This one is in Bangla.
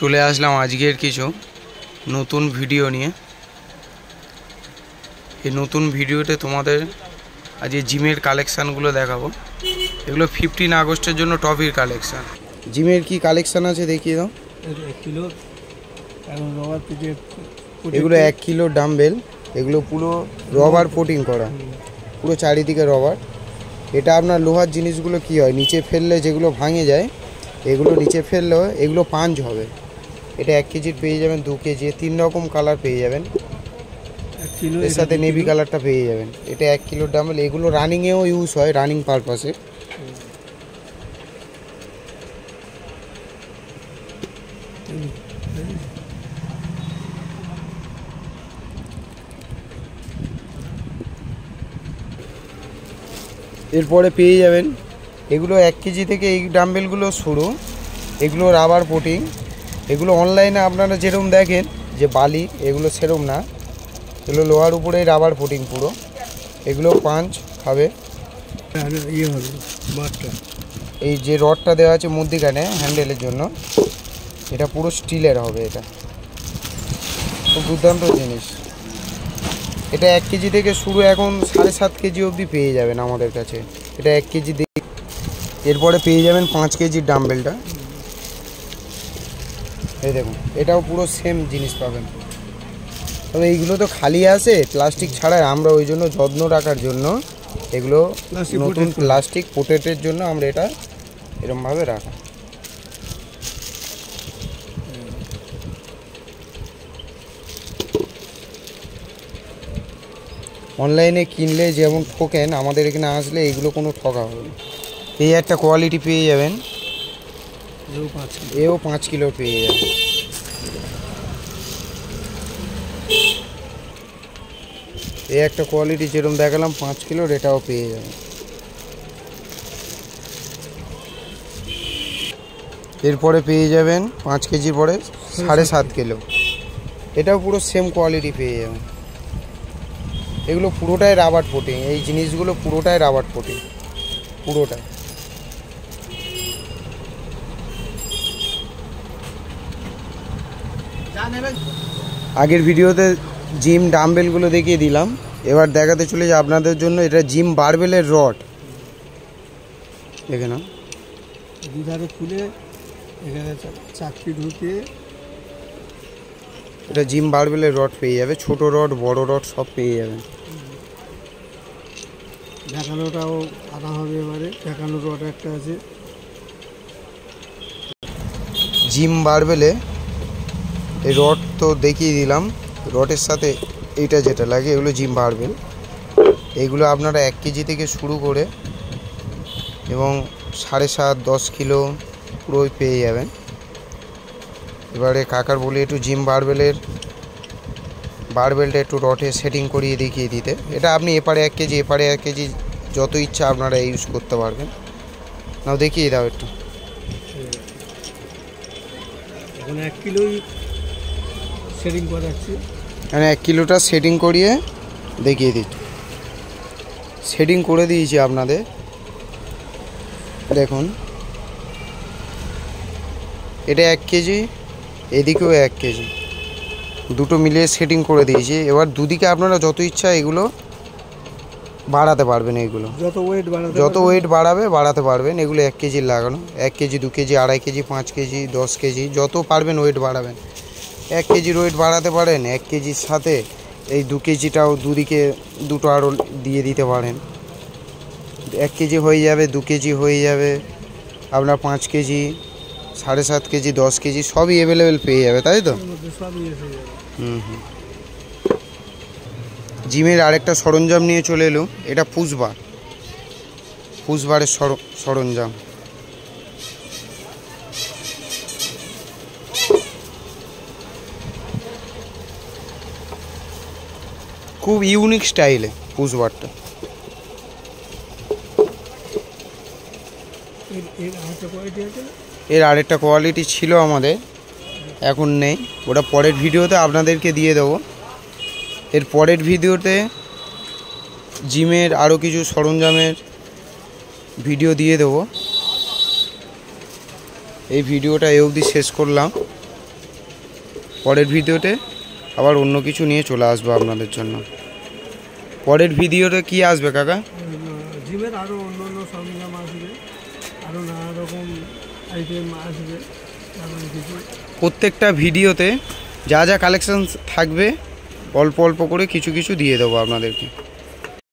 চলে আসলাম আজকের কিছু নতুন ভিডিও নিয়ে। এই নতুন ভিডিওতে তোমাদের আজ জিমের কালেকশানগুলো দেখাবো। এগুলো 15 আগস্টের জন্য টপির কালেকশান। জিমের কি কালেকশান আছে দেখিয়ে দাও। 1 কিলো রবার এগুলো 1 কিলো ডাম্বেল, এগুলো পুরো রবার কোটিং করা, পুরো চারিদিকে রবার। এটা আপনার লোহার জিনিসগুলো কি হয়, নিচে ফেললে যেগুলো ভাঙে যায়, এগুলো নিচে ফেললেও এগুলো পাঞ্চ হবে। এটা 1 কেজির পেয়ে যাবেন, 2 কেজি, 3 রকম কালার পেয়ে যাবেন। এর সাথে নেভি কালারটা পেয়ে যাবেন। এটা 1 কিলোর ডাম্বেল, এগুলো রানিংয়েও ইউজ হয়, রানিং পারপাসে। এরপরে পেয়ে যাবেন এগুলো 1 কেজি থেকে এই ডাম্বেলগুলো শুরু। এগুলো রাবার কোটিং। এগুলো অনলাইনে আপনারা যেরকম দেখেন যে বালি, এগুলো সেরকম না, এগুলো লোহার উপরেই রাবার কোটিং পুরো। এগুলো পাঞ্চ খাবে। এই যে রডটা দেওয়া আছে মধ্যিখানে হ্যান্ডেলের জন্য, এটা পুরো স্টিলের হবে। এটা খুব দুর্দান্ত জিনিস। এটা 1 কেজি থেকে শুরু, এখন 7.5 কেজি অবধি পেয়ে যাবেন আমাদের কাছে। এটা 1 কেজি দিয়ে। এরপরে পেয়ে যাবেন 5 কেজির ডাম্বেলটা। এই দেখুন, এটাও পুরো সেম জিনিস পাবেন, তবে এইগুলো তো খালি আসে, প্লাস্টিক ছাড়াই। আমরা ওই জন্য যত্ন রাখার জন্য এগুলো নতুন প্লাস্টিক প্রোটেক্টের জন্য আমরা এটা এরকমভাবে রাখা। অনলাইনে কিনলে যেমন ঠকেন, আমাদের এখানে আসলে এগুলো কোনো ঠকা হবে না। এই একটা কোয়ালিটি পেয়ে যাবেন, এও 5 কিলো পেয়ে যাবেন। এই একটা কোয়ালিটি যেরকম দেখালাম 5 কিলোর, এটাও পেয়ে যাবেন। এরপরে পেয়ে যাবেন 5 কেজির পরে 7.5 কিলো, এটাও পুরো সেম কোয়ালিটি পেয়ে যাবেন। এগুলো পুরোটাই রাবার কোটিং, এই জিনিসগুলো পুরোটাই রাবার কোটিং, পুরোটাই। আগের ভিডিওতে জিম ডাম্বেলগুলো দেখিয়ে দিলাম, এবার দেখাতে চলেছে আপনাদের জন্য এটা জিম বারবেলের রড। দেখে না, দুধারে খুলে এখানে চাকরি ঢুকিয়ে এটা জিম বারবেলের রড পেয়ে যাবে, ছোট রড বড় রড সব পেয়ে যাবেন। দেখানোটাও আনা হবে এবারে, দেখানো রড একটা আছে জিম বারবেলে। এই রড তো দেখিয়ে দিলাম, রডের সাথে এইটা যেটা লাগে এগুলো জিম বারবেল। এইগুলো আপনারা 1 কেজি থেকে শুরু করে এবং 7.5 10 কিলো পুরোই পেয়ে যাবেন। এবারে কাকার বলি একটু জিম বারবেলটা একটু রডে সেটিং করিয়ে দেখিয়ে দিতে। এটা আপনি এপারে 1 কেজি এপারে 1 কেজি যত ইচ্ছা আপনারা ইউজ করতে পারবেন। নাও দেখিয়ে দাও একটু। এখন 1 কিলোই সেটিং করাচ্ছি, মানে 1 কিলোটা সেটিং করিয়ে দেখিয়ে দিচ্ছি। সেটিং করে দিয়েছি আপনাদের, দেখুন। এটা 1 কেজি, এদিকেও 1 কেজি, দুটো মিলিয়ে সেটিং করে দিয়েছি। এবার দুদিকে আপনারা যত ইচ্ছা এগুলো বাড়াতে পারবেন। এগুলো যত ওয়েট বাড়াতে পারবেন। এগুলো 1 কেজির লাগানো, 1 KG 2 KG 2.5 KG 5 KG 10 KG যত পারবেন ওয়েট বাড়াবেন। 1 কেজির ওয়েট বাড়াতে পারেন, 1 কেজির সাথে এই 2 কেজিটাও দুদিকে দুটো আরও দিয়ে দিতে পারেন। 1 কেজি হয়ে যাবে, 2 কেজি হয়ে যাবে, আপনার 5 কেজি 7.5 কেজি 10 কেজি সবই অ্যাভেলেবেল পেয়ে যাবে, তাই তো? জিমের আরেকটা সরঞ্জাম নিয়ে চলে এলো, এটা পুশবারের সরঞ্জাম। খুব ইউনিক স্টাইলে পুশবারটা। এর আরেকটা কোয়ালিটি ছিল আমাদের, এখন নেই, ওটা পরের ভিডিওতে আপনাদেরকে দিয়ে দেবো। এর পরের ভিডিওতে জিমের আরও কিছু সরঞ্জামের ভিডিও দিয়ে দেবো। এই ভিডিওটা এই অবধি শেষ করলাম। পরের ভিডিওতে আবার অন্য কিছু নিয়ে চলে আসবো আপনাদের জন্য। পরের ভিডিওতে কি আসবে কাকা? জিমের আরও অন্য অন্য সরঞ্জাম আসবে, আরও নানা রকম আইটেম আসবে। তারপরে কিছু প্রত্যেকটা ভিডিওতে যা যা কালেকশন থাকবে অল্প অল্প করে কিছু কিছু দিয়ে দেবো আপনাদেরকে।